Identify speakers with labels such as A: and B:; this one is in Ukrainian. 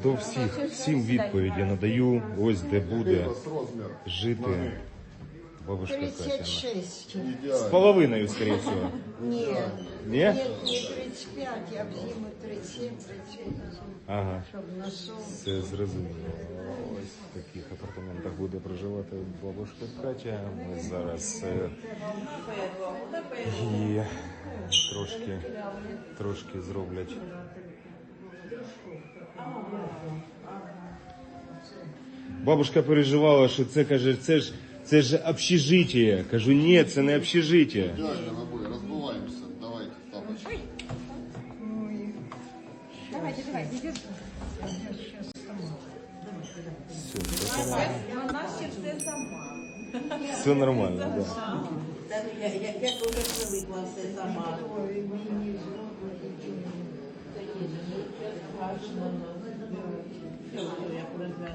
A: до всім відповіді надаю. Ось де буде жити бабушка Катя.
B: 36.
A: З половиною, скоріше всього.
B: Нет.
A: Ні?
B: Нет, не 35, а в зиму 37, 38.
A: Ага.
B: Щоб на сон.
A: Це зрозуміло. Ось в таких апартаментах буде проживати бабушка Катя. Ми зараз її трошки зроблять. Бабушка переживала, що це, каже, це ж общежитие. Кажу, ні, це не общежитие.
C: Идеально, набой, разбываемся. Давайте, тапочки.
D: Давайте, держи. Вона ще все сама.
A: Все нормально, так. Да.
D: Я дуже привикла все сама.